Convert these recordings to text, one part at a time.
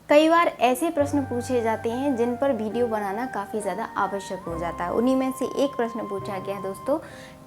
कई बार ऐसे प्रश्न पूछे जाते हैं जिन पर वीडियो बनाना काफ़ी ज़्यादा आवश्यक हो जाता है। उन्हीं में से एक प्रश्न पूछा गया दोस्तों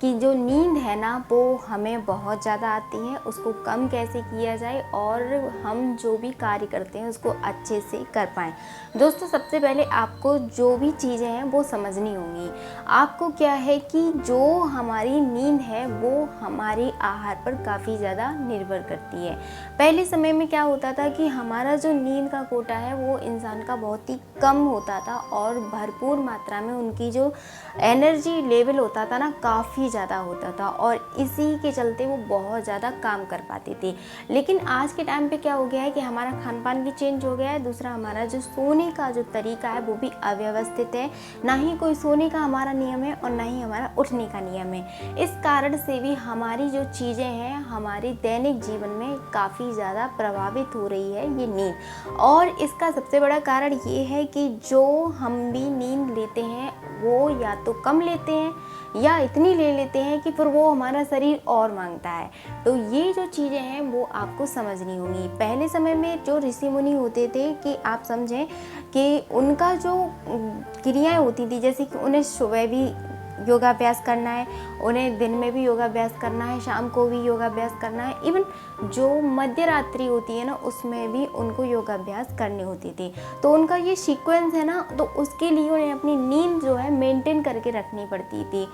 कि जो नींद है ना वो हमें बहुत ज़्यादा आती है, उसको कम कैसे किया जाए और हम जो भी कार्य करते हैं उसको अच्छे से कर पाएँ। दोस्तों सबसे पहले आपको जो भी चीज़ें हैं वो समझनी होंगी। आपको क्या है कि जो हमारी नींद है वो हमारे आहार पर काफ़ी ज़्यादा निर्भर करती है। पहले समय में क्या होता था कि हमारा जो नींद का कोटा है वो इंसान का बहुत ही कम होता था और भरपूर मात्रा में उनकी जो एनर्जी लेवल होता था ना काफ़ी ज़्यादा होता था और इसी के चलते वो बहुत ज़्यादा काम कर पाते थे। लेकिन आज के टाइम पे क्या हो गया है कि हमारा खान पान भी चेंज हो गया है। दूसरा हमारा जो सोने का जो तरीका है वो भी अव्यवस्थित है। ना ही कोई सोने का हमारा नियम है और ना ही हमारा उठने का नियम है। इस कारण से भी हमारी जो चीज़ें हैं हमारे दैनिक जीवन में काफ़ी ज़्यादा प्रभावित हो रही है ये नींद। और इसका सबसे बड़ा कारण ये है कि जो हम भी नींद लेते हैं वो या तो कम लेते हैं या इतनी ले लेते हैं कि फिर वो हमारा शरीर और मांगता है। तो ये जो चीज़ें हैं वो आपको समझनी होंगी। पहले समय में जो ऋषि मुनि होते थे कि आप समझें कि उनका जो क्रियाएं होती थी, जैसे कि उन्हें सुबह भी योगाभ्यास करना है, उन्हें दिन में भी योगाभ्यास करना है, शाम को भी योगाभ्यास करना है, इवन जो मध्य रात्रि होती है ना उसमें भी उनको योगाभ्यास करने होती थी। तो उनका ये सीक्वेंस है ना, तो उसके लिए उन्हें अपनी नींद जो है मेंटेन करके रखनी पड़ती थी।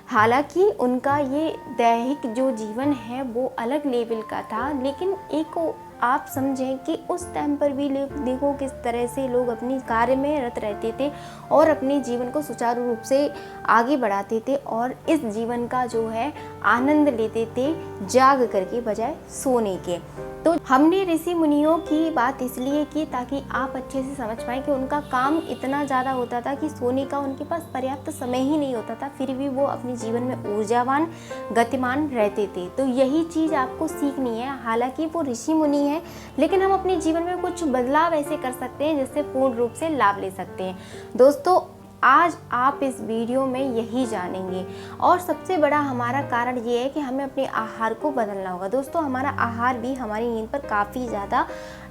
हालांकि उनका ये दैहिक जो जीवन है वो अलग लेवल का था, लेकिन एक आप समझें कि उस टाइम पर भी देखो किस तरह से लोग अपनी कार्य में रत रहते थे और अपने जीवन को सुचारू रूप से आगे बढ़ाते थे और इस जीवन का जो है आनंद लेते थे जाग करके बजाय सोने के। तो हमने ऋषि मुनियों की बात इसलिए की ताकि आप अच्छे से समझ पाएँ कि उनका काम इतना ज़्यादा होता था कि सोने का उनके पास पर्याप्त समय ही नहीं होता था, फिर भी वो अपने जीवन में ऊर्जावान गतिमान रहते थे। तो यही चीज़ आपको सीखनी है। हालांकि वो ऋषि मुनि है लेकिन हम अपने जीवन में कुछ बदलाव ऐसे कर सकते हैं जिससे पूर्ण रूप से लाभ ले सकते हैं। दोस्तों आज आप इस वीडियो में यही जानेंगे और सबसे बड़ा हमारा कारण ये है कि हमें अपने आहार को बदलना होगा। दोस्तों हमारा आहार भी हमारी नींद पर काफ़ी ज़्यादा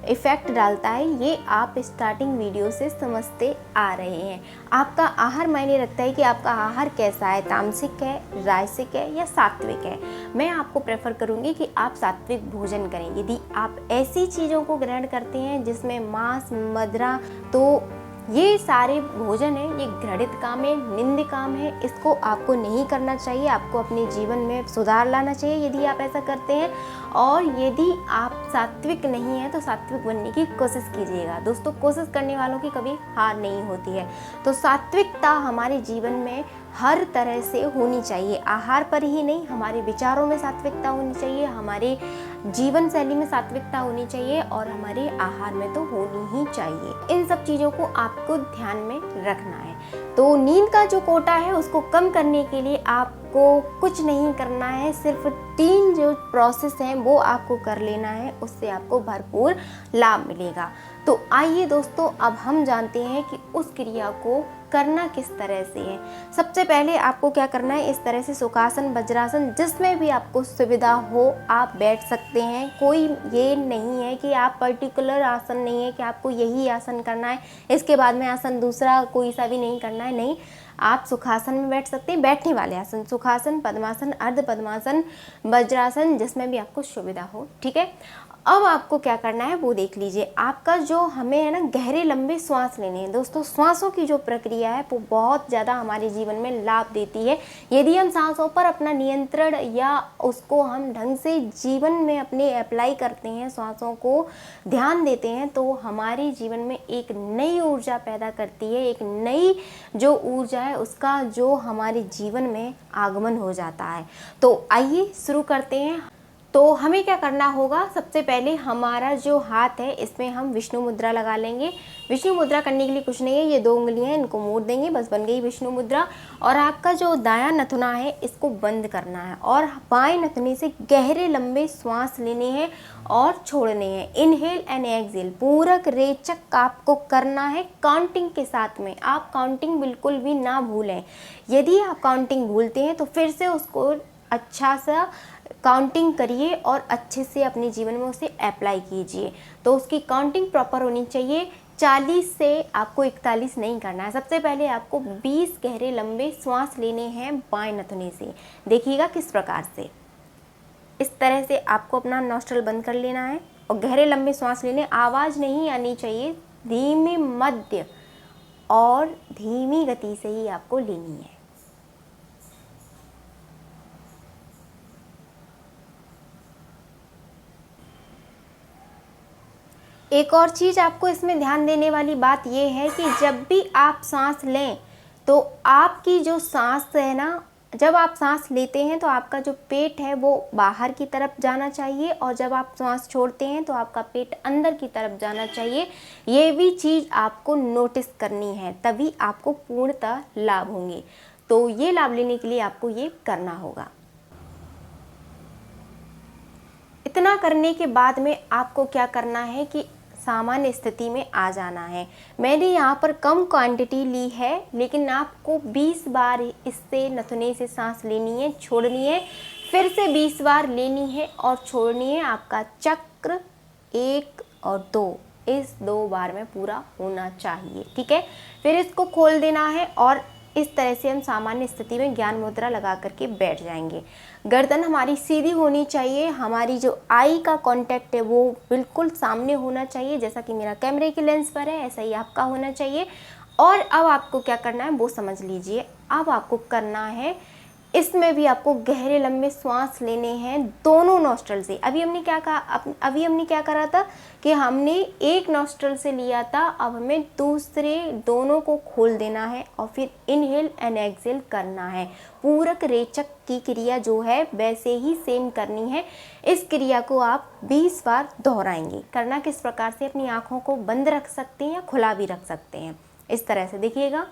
इफ़ेक्ट डालता है, ये आप स्टार्टिंग वीडियो से समझते आ रहे हैं। आपका आहार मायने रखता है कि आपका आहार कैसा है, तामसिक है, राजसिक है या सात्विक है। मैं आपको प्रेफर करूँगी कि आप सात्विक भोजन करें। यदि आप ऐसी चीज़ों को ग्रहण करते हैं जिसमें मांस मदिरा, तो ये सारे भोजन है ये घृणित काम है, निंद काम है, इसको आपको नहीं करना चाहिए। आपको अपने जीवन में सुधार लाना चाहिए यदि आप ऐसा करते हैं। और यदि आप सात्विक नहीं हैं तो सात्विक बनने की कोशिश कीजिएगा। दोस्तों कोशिश करने वालों की कभी हार नहीं होती है। तो सात्विकता हमारे जीवन में हर तरह से होनी चाहिए, आहार पर ही नहीं, हमारे विचारों में सात्विकता होनी चाहिए, हमारे जीवन शैली में सात्विकता होनी चाहिए और हमारे आहार में तो होनी ही चाहिए। इन सब चीज़ों को आपको ध्यान में रखना है। तो नींद का जो कोटा है उसको कम करने के लिए आपको कुछ नहीं करना है, सिर्फ 3 जो प्रोसेस हैं वो आपको कर लेना है, उससे आपको भरपूर लाभ मिलेगा। तो आइए दोस्तों अब हम जानते हैं कि उस क्रिया को करना किस तरह से है। सबसे पहले आपको क्या करना है, इस तरह से सुखासन वज्रासन जिसमें भी आपको सुविधा हो आप बैठ सकते हैं। कोई ये नहीं है कि आप पर्टिकुलर आसन नहीं है कि आपको यही आसन करना है, इसके बाद में आसन दूसरा कोई सा भी नहीं करना है। नहीं, आप सुखासन में बैठ सकते हैं, बैठने वाले आसन, सुखासन, पद्मासन, अर्ध पद्मासन, वज्रासन जिसमें भी आपको सुविधा हो। ठीक है, अब आपको क्या करना है वो देख लीजिए। आपका जो हमें है ना गहरे लंबे श्वास लेने हैं। दोस्तों श्वासों की जो प्रक्रिया है वो बहुत ज़्यादा हमारे जीवन में लाभ देती है। यदि हम सांसों पर अपना नियंत्रण या उसको हम ढंग से जीवन में अपने अप्लाई करते हैं, श्वासों को ध्यान देते हैं, तो हमारे जीवन में एक नई ऊर्जा पैदा करती है। एक नई जो ऊर्जा है उसका जो हमारे जीवन में आगमन हो जाता है। तो आइए शुरू करते हैं। तो हमें क्या करना होगा, सबसे पहले हमारा जो हाथ है इसमें हम विष्णु मुद्रा लगा लेंगे। विष्णु मुद्रा करने के लिए कुछ नहीं है, ये 2 उंगलियां हैं, इनको मोड़ देंगे, बस बन गई विष्णु मुद्रा। और आपका जो दायां नथुना है इसको बंद करना है और बाएं नथुने से गहरे लंबे श्वास लेने हैं और छोड़ने हैं। इनहेल एंड एक्सहेल पूरक रेचक आपको करना है काउंटिंग के साथ में। आप काउंटिंग बिल्कुल भी ना भूलें। यदि आप काउंटिंग भूलते हैं तो फिर से उसको अच्छा सा काउंटिंग करिए और अच्छे से अपने जीवन में उसे अप्लाई कीजिए। तो उसकी काउंटिंग प्रॉपर होनी चाहिए। 40 से आपको 41 नहीं करना है। सबसे पहले आपको 20 गहरे लंबे श्वास लेने हैं बाएं नथुने से। देखिएगा किस प्रकार से, इस तरह से आपको अपना नॉस्ट्रल बंद कर लेना है और गहरे लंबे श्वास लेने। आवाज़ नहीं आनी चाहिए, धीमे मध्य और धीमी गति से ही आपको लेनी है। एक और चीज़ आपको इसमें ध्यान देने वाली बात यह है कि जब भी आप सांस लें तो आपकी जो सांस है ना, जब आप सांस लेते हैं तो आपका जो पेट है वो बाहर की तरफ जाना चाहिए और जब आप सांस छोड़ते हैं तो आपका पेट अंदर की तरफ जाना चाहिए। ये भी चीज़ आपको नोटिस करनी है, तभी आपको पूर्णतः लाभ होंगे। तो ये लाभ लेने के लिए आपको ये करना होगा। इतना करने के बाद में आपको क्या करना है कि सामान्य स्थिति में आ जाना है। मैंने यहाँ पर कम क्वांटिटी ली है, लेकिन आपको 20 बार इससे नथुने से सांस लेनी है, छोड़नी है, फिर से 20 बार लेनी है और छोड़नी है। आपका चक्र 1 और 2 इस 2 बार में पूरा होना चाहिए। ठीक है, फिर इसको खोल देना है और इस तरह से हम सामान्य स्थिति में ज्ञान मुद्रा लगा करके बैठ जाएंगे। गर्दन हमारी सीधी होनी चाहिए, हमारी जो आई का कांटेक्ट है वो बिल्कुल सामने होना चाहिए, जैसा कि मेरा कैमरे के लेंस पर है ऐसा ही आपका होना चाहिए। और अब आपको क्या करना है वो समझ लीजिए। अब आपको करना है, इसमें भी आपको गहरे लंबे श्वास लेने हैं दोनों नॉस्ट्रल से। अभी हमने क्या करा था कि हमने एक नॉस्ट्रल से लिया था, अब हमें दूसरे दोनों को खोल देना है और फिर इनहेल एंड एक्सहेल करना है। पूरक रेचक की क्रिया जो है वैसे ही सेम करनी है। इस क्रिया को आप 20 बार दोहराएंगे। करना किस प्रकार से, अपनी आँखों को बंद रख सकते हैं या खुला भी रख सकते हैं। इस तरह से देखिएगा।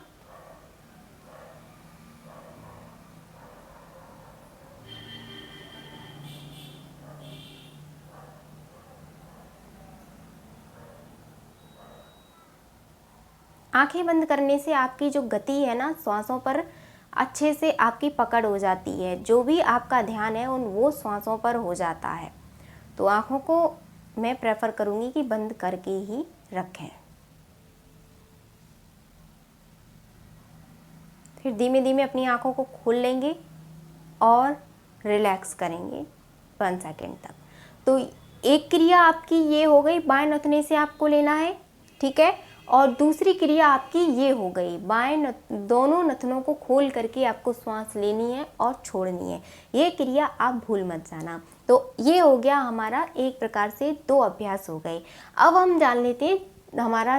आंखें बंद करने से आपकी जो गति है ना श्वासों पर अच्छे से आपकी पकड़ हो जाती है। जो भी आपका ध्यान है उन वो श्वासों पर हो जाता है। तो आंखों को मैं प्रेफर करूँगी कि बंद करके ही रखें। फिर धीमे धीमे अपनी आंखों को खोल लेंगे और रिलैक्स करेंगे 1 सेकेंड तक। तो एक क्रिया आपकी ये हो गई, बाएं नथुने से आपको लेना है, ठीक है। और दूसरी क्रिया आपकी ये हो गई, दोनों नथनों को खोल करके आपको श्वास लेनी है और छोड़नी है। ये क्रिया आप भूल मत जाना। तो ये हो गया हमारा एक प्रकार से 2 अभ्यास हो गए। अब हम जान लेते हैं हमारा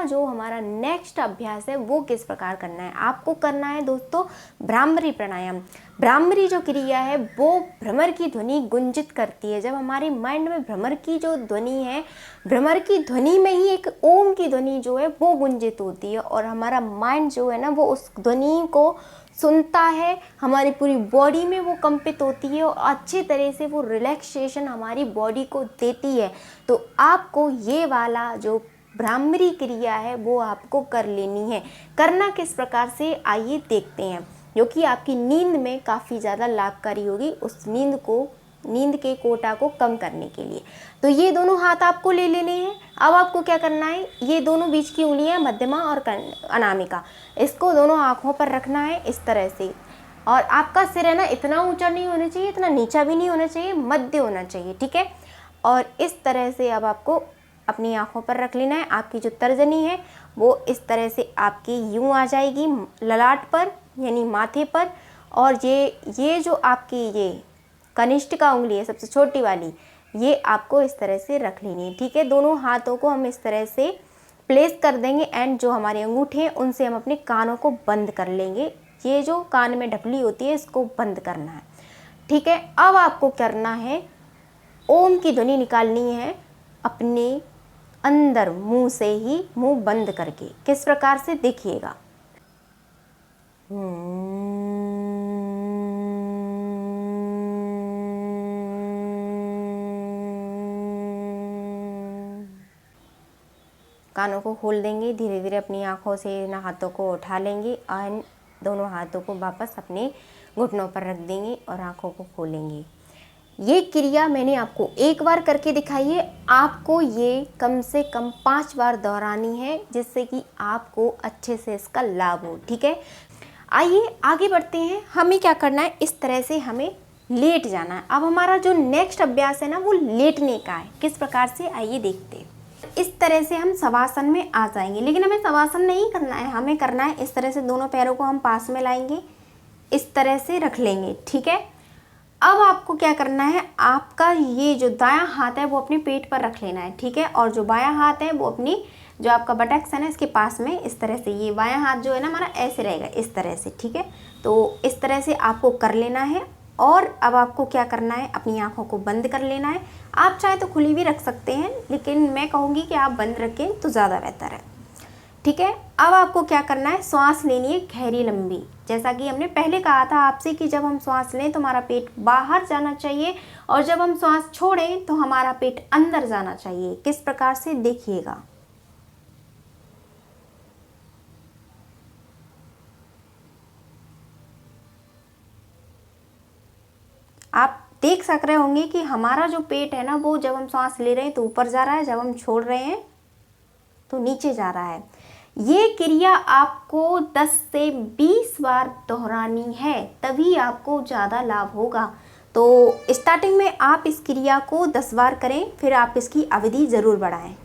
जो हमारा नेक्स्ट अभ्यास है वो किस प्रकार करना है। आपको करना है दोस्तों भ्रामरी प्राणायाम। भ्रामरी जो क्रिया है वो भ्रमर की ध्वनि गुंजित करती है। जब हमारी माइंड में भ्रमर की जो ध्वनि है, भ्रमर की ध्वनि में ही एक ओम की ध्वनि जो है वो गुंजित होती है और हमारा माइंड जो है ना वो उस ध्वनि को सुनता है, हमारी पूरी बॉडी में वो कंपित होती है और अच्छी तरह से वो रिलैक्सेशन हमारी बॉडी को देती है। तो आपको ये वाला जो भ्रामरी क्रिया है वो आपको कर लेनी है। करना किस प्रकार से आइए देखते हैं, जो कि आपकी नींद में काफ़ी ज़्यादा लाभकारी होगी, उस नींद के कोटा को कम करने के लिए। तो ये दोनों हाथ आपको ले लेने हैं। अब आपको क्या करना है, ये दोनों बीच की उंगलियां मध्यमा और अनामिका, इसको दोनों आँखों पर रखना है इस तरह से। और आपका सिर है ना इतना ऊंचा नहीं होना चाहिए, इतना नीचा भी नहीं होना चाहिए, मध्य होना चाहिए, ठीक है। और इस तरह से अब आपको अपनी आँखों पर रख लेना है। आपकी जो तर्जनी है वो इस तरह से आपकी यूँ आ जाएगी ललाट पर यानी माथे पर। और ये जो आपकी ये कनिष्ठ का उंगली है सबसे छोटी वाली, ये आपको इस तरह से रख लेनी है, ठीक है। दोनों हाथों को हम इस तरह से प्लेस कर देंगे एंड जो हमारे अंगूठे हैं उनसे हम अपने कानों को बंद कर लेंगे। ये जो कान में ढपली होती है इसको बंद करना है, ठीक है। अब आपको करना है ओम की ध्वनि निकालनी है अपने अंदर मुंह से ही, मुंह बंद करके। किस प्रकार से देखिएगा। कानों को खोल देंगे, धीरे धीरे अपनी आँखों से इन हाथों को उठा लेंगे और दोनों हाथों को वापस अपने घुटनों पर रख देंगे और आँखों को खोलेंगे। ये क्रिया मैंने आपको एक बार करके दिखाई है, आपको ये कम से कम 5 बार दोहरानी है, जिससे कि आपको अच्छे से इसका लाभ हो। ठीक है, आइए आगे बढ़ते हैं। हमें क्या करना है, इस तरह से हमें लेट जाना है। अब हमारा जो नेक्स्ट अभ्यास है ना, वो लेटने का है। किस प्रकार से, आइए देखते हैं। इस तरह से हम शवासन में आ जाएंगे, लेकिन हमें शवासन नहीं करना है, हमें करना है इस तरह से दोनों पैरों को हम पास में लाएंगे, इस तरह से रख लेंगे। ठीक है, अब आपको क्या करना है, आपका ये जो दायां हाथ है वो अपने पेट पर रख लेना है। ठीक है, और जो बायां हाथ है वो अपनी जो आपका बटक्स है ना, इसके पास में इस तरह से, ये बायां हाथ जो है ना हमारा ऐसे रहेगा, इस तरह से। ठीक है, तो इस तरह से आपको कर लेना है। और अब आपको क्या करना है, अपनी आंखों को बंद कर लेना है। आप चाहे तो खुली भी रख सकते हैं, लेकिन मैं कहूँगी कि आप बंद रखें तो ज़्यादा बेहतर है। ठीक है, अब आपको क्या करना है, श्वास लेनी है गहरी लंबी। जैसा कि हमने पहले कहा था आपसे कि जब हम श्वास लें तो हमारा पेट बाहर जाना चाहिए, और जब हम श्वास छोड़ें तो हमारा पेट अंदर जाना चाहिए। किस प्रकार से, देखिएगा। आप देख सक रहे होंगे कि हमारा जो पेट है ना, वो जब हम सांस ले रहे हैं तो ऊपर जा रहा है, जब हम छोड़ रहे हैं तो नीचे जा रहा है। ये क्रिया आपको 10 से 20 बार दोहरानी है, तभी आपको ज़्यादा लाभ होगा। तो स्टार्टिंग में आप इस क्रिया को 10 बार करें, फिर आप इसकी अवधि ज़रूर बढ़ाएं।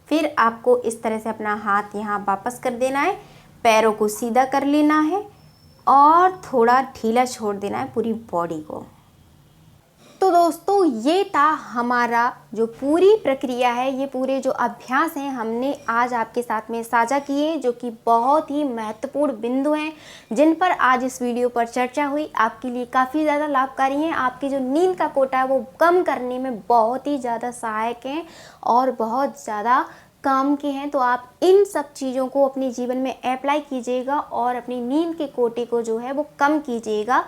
फिर आपको इस तरह से अपना हाथ यहाँ वापस कर देना है, पैरों को सीधा कर लेना है और थोड़ा ढीला छोड़ देना है पूरी बॉडी को। तो दोस्तों, ये था हमारा जो पूरी प्रक्रिया है, ये पूरे जो अभ्यास हैं हमने आज आपके साथ में साझा किए, जो कि बहुत ही महत्वपूर्ण बिंदु हैं, जिन पर आज इस वीडियो पर चर्चा हुई। आपके लिए काफ़ी ज़्यादा लाभकारी हैं, आपकी जो नींद का कोटा है वो कम करने में बहुत ही ज़्यादा सहायक हैं और बहुत ज़्यादा काम के हैं। तो आप इन सब चीज़ों को अपने जीवन में अप्लाई कीजिएगा और अपनी नींद के कोटे को जो है वो कम कीजिएगा।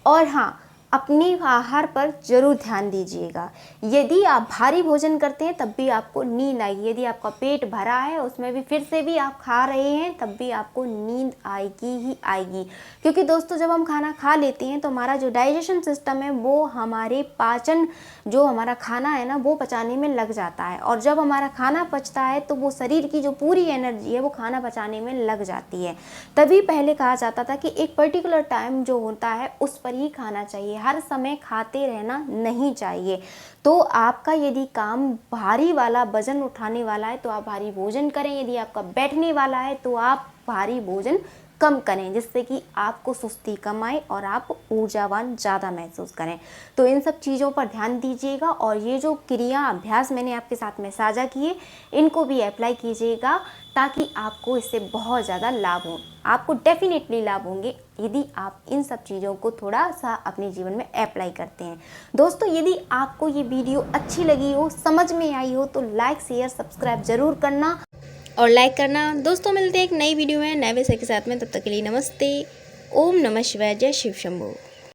और हाँ, अपनी आहार पर जरूर ध्यान दीजिएगा। यदि आप भारी भोजन करते हैं तब भी आपको नींद आएगी, यदि आपका पेट भरा है उसमें भी फिर से भी आप खा रहे हैं तब भी आपको नींद आएगी ही आएगी। क्योंकि दोस्तों, जब हम खाना खा लेते हैं तो हमारा जो डाइजेशन सिस्टम है वो हमारे पाचन, जो हमारा खाना है ना, वो पचाने में लग जाता है। और जब हमारा खाना पचता है तो वो शरीर की जो पूरी एनर्जी है वो खाना पचाने में लग जाती है। तभी पहले कहा जाता था कि एक पर्टिकुलर टाइम जो होता है उस पर ही खाना चाहिए, हर समय खाते रहना नहीं चाहिए। तो आपका यदि काम भारी वाला वजन उठाने वाला है तो आप भारी भोजन करें, यदि आपका बैठने वाला है तो आप भारी भोजन कम करें, जिससे कि आपको सुस्ती कम आए और आप ऊर्जावान ज़्यादा महसूस करें। तो इन सब चीज़ों पर ध्यान दीजिएगा और ये जो क्रिया अभ्यास मैंने आपके साथ में साझा किए, इनको भी अप्लाई कीजिएगा, ताकि आपको इससे बहुत ज़्यादा लाभ हो। आपको डेफिनेटली लाभ होंगे यदि आप इन सब चीज़ों को थोड़ा सा अपने जीवन में अप्लाई करते हैं। दोस्तों, यदि आपको ये वीडियो अच्छी लगी हो, समझ में आई हो, तो लाइक शेयर सब्सक्राइब ज़रूर करना और लाइक करना। दोस्तों, मिलते हैं एक नई वीडियो में नए विषय के साथ में, तब तक के लिए नमस्ते। ओम नमः शिवाय, जय शिव शंभू।